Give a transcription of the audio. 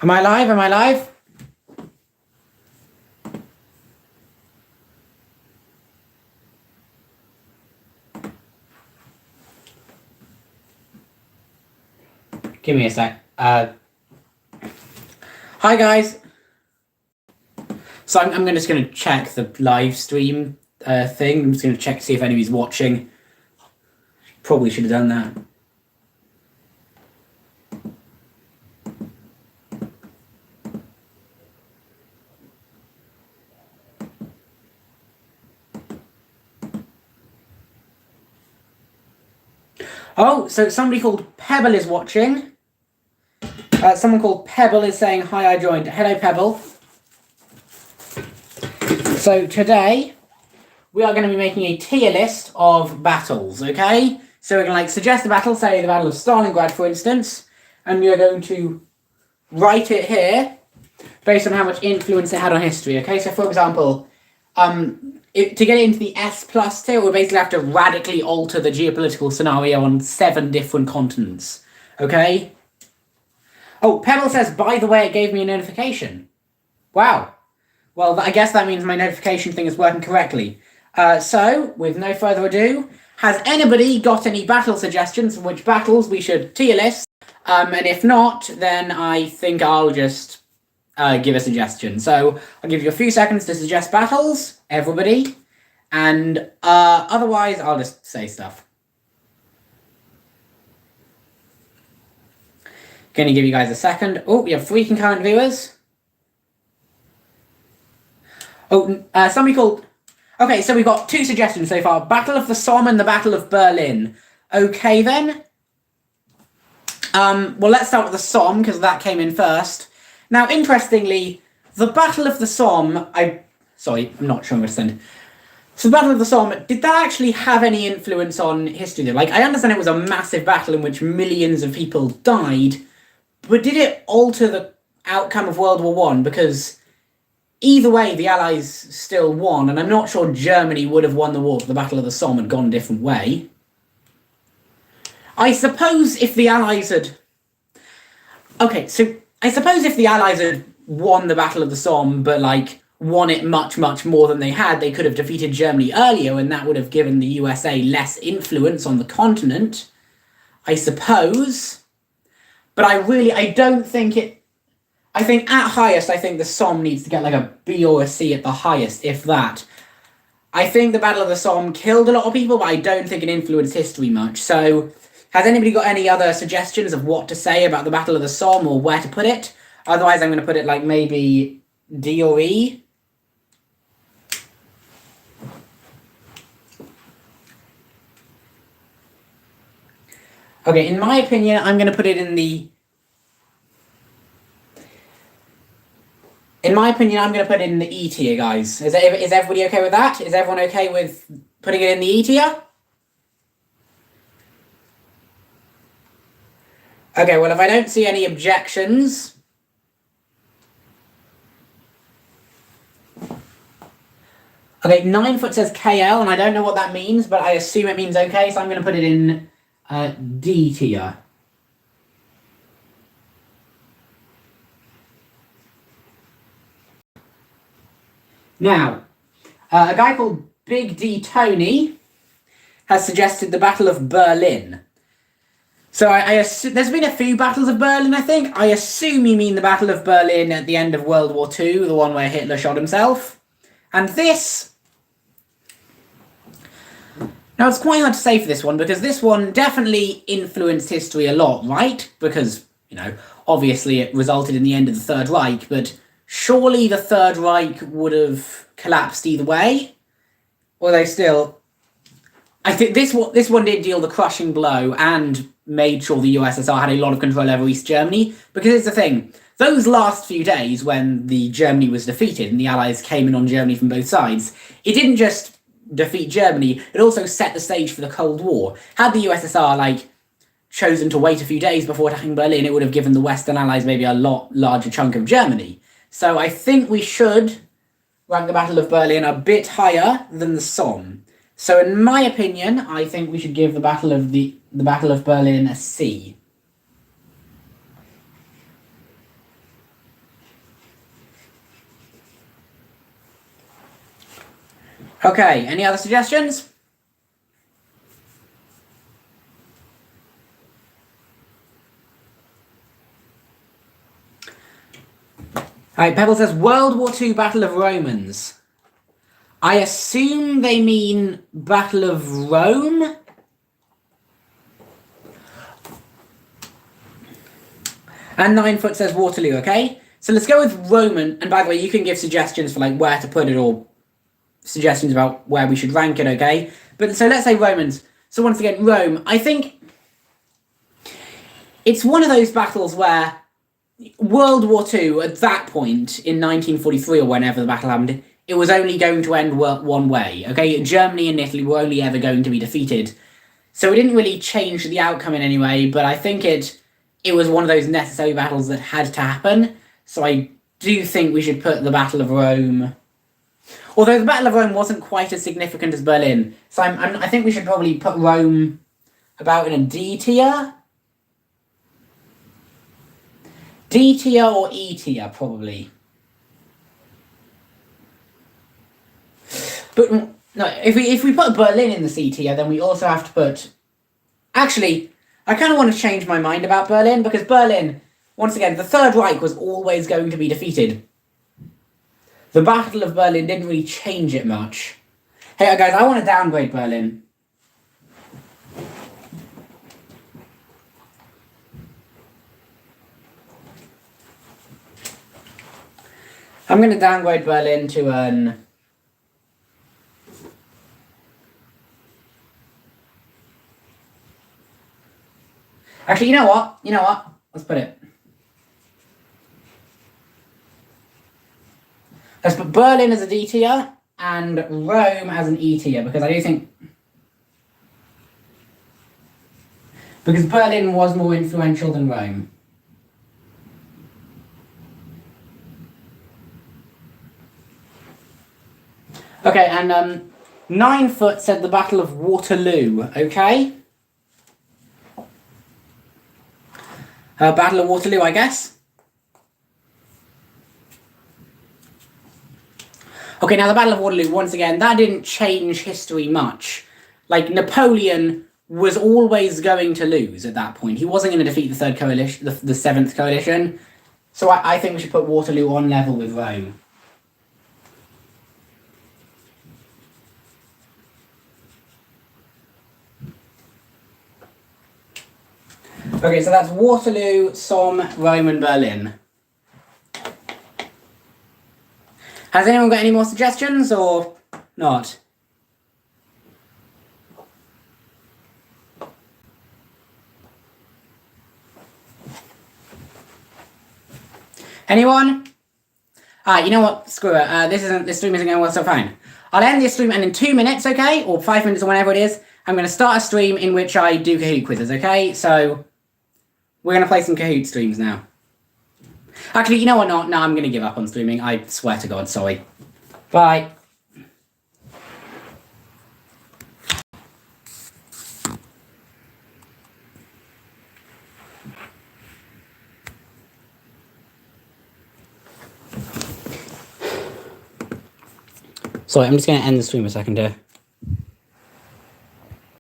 Am I live? Am I live? Give me a sec. Hi guys. So I'm just going to check the live stream thing. I'm just going to check to see if anybody's watching. Probably should have done that. Oh, so somebody called Pebble is watching. Someone called Pebble is saying, hi, I joined. Hello, Pebble. So today, we are going to be making a tier list of battles, okay? So we're going to suggest a battle, say the Battle of Stalingrad, for instance, and we are going to write it here based on how much influence it had on history, okay? So for example, to get it into the S+ tier, we basically have to radically alter the geopolitical scenario on 7 different continents, okay? Oh, Pebble says, by the way, it gave me a notification. Wow. Well, I guess that means my notification thing is working correctly. So, with no further ado, has anybody got any battle suggestions for which battles we should tier list? And if not, then I think I'll just give a suggestion. So, I'll give you a few seconds to suggest battles, everybody. And otherwise, I'll just say stuff. Gonna give you guys a second. Oh, we have 3 concurrent viewers. Oh, somebody called... Okay, so we've got 2 suggestions so far. Battle of the Somme and the Battle of Berlin. Okay, then. Well, let's start with the Somme, because that came in first. Now, interestingly, the Battle of the Somme... Sorry, I'm not sure I'm going to send... So the Battle of the Somme, did that actually have any influence on history? Like, I understand it was a massive battle in which millions of people died, but did it alter the outcome of World War I? Because either way, the Allies still won, and I'm not sure Germany would have won the war if the Battle of the Somme had gone a different way. I suppose if the Allies had... Okay, so I suppose if the Allies had won the Battle of the Somme, but, won it much, much more than they had, they could have defeated Germany earlier, and that would have given the USA less influence on the continent, I suppose. But I don't think it... I think at highest, I think the Somme needs to get a B or a C at the highest, if that. I think the Battle of the Somme killed a lot of people, but I don't think it influenced history much. So, has anybody got any other suggestions of what to say about the Battle of the Somme or where to put it? Otherwise, I'm going to put it maybe D or E. Okay, in my opinion, I'm going to put it in the... In my opinion, I'm going to put it in the E tier, guys. Is everybody okay with that? Is everyone okay with putting it in the E tier? Okay, well, if I don't see any objections... Okay, 9foot says KL, and I don't know what that means, but I assume it means okay, so I'm going to put it in D tier. Now, a guy called Big D Tony has suggested the Battle of Berlin. So I assume there's been a few battles of Berlin, I think. I assume you mean the Battle of Berlin at the end of World War II, the one where Hitler shot himself. And this... Now, it's quite hard to say for this one, because this one definitely influenced history a lot, right? Because, obviously it resulted in the end of the Third Reich, but surely the Third Reich would have collapsed either way? Or they still... I think this one did deal the crushing blow and made sure the USSR had a lot of control over East Germany, because here's the thing. Those last few days when the Germany was defeated and the Allies came in on Germany from both sides, it didn't just defeat Germany, it also set the stage for the Cold War. Had the USSR, chosen to wait a few days before attacking Berlin, it would have given the Western Allies maybe a lot larger chunk of Germany. So I think we should rank the Battle of Berlin a bit higher than the Somme. So in my opinion, I think we should give the Battle of Berlin a C. Okay, any other suggestions? Alright, Pebble says World War II Battle of Romans. I assume they mean Battle of Rome? And 9foot says Waterloo, okay? So let's go with Roman, and by the way, you can give suggestions for like where to put it or suggestions about where we should rank it, okay? But so let's say Romans. So once again, Rome. I think it's one of those battles where World War II, at that point, in 1943 or whenever the battle happened, it was only going to end one way, okay? Germany and Italy were only ever going to be defeated. So it didn't really change the outcome in any way, but I think it was one of those necessary battles that had to happen. So I do think we should put the Battle of Rome... Although the Battle of Rome wasn't quite as significant as Berlin. So I think we should probably put Rome about in a D tier. D tier or E tier, probably. But no, if we put Berlin in the C tier, then we also have to put... Actually, I kind of want to change my mind about Berlin, because Berlin, once again, the Third Reich was always going to be defeated. The Battle of Berlin didn't really change it much. Hey guys, I want to downgrade Berlin. I'm going to downgrade Berlin to an... Actually, you know what? Let's put it. Let's put Berlin as a D tier and Rome as an E tier, because I do think... Because Berlin was more influential than Rome. Okay, and 9foot said the Battle of Waterloo, okay? Battle of Waterloo, I guess. Okay, now the Battle of Waterloo, once again, that didn't change history much. Like, Napoleon was always going to lose at that point. He wasn't going to defeat the Third Coalition, the Seventh Coalition. So I think we should put Waterloo on level with Rome. Okay, so that's Waterloo, Somme, Rome, and Berlin. Has anyone got any more suggestions, or not? Anyone? You know what? Screw it. This stream isn't going well, so fine. I'll end this stream, and in 2 minutes, okay? Or 5 minutes, or whenever it is, I'm going to start a stream in which I do Kahoot quizzes, okay? So, we're going to play some Kahoot streams now. Actually, you know what? No, I'm going to give up on streaming. I swear to God, sorry. Bye. Sorry, I'm just going to end the stream a second here.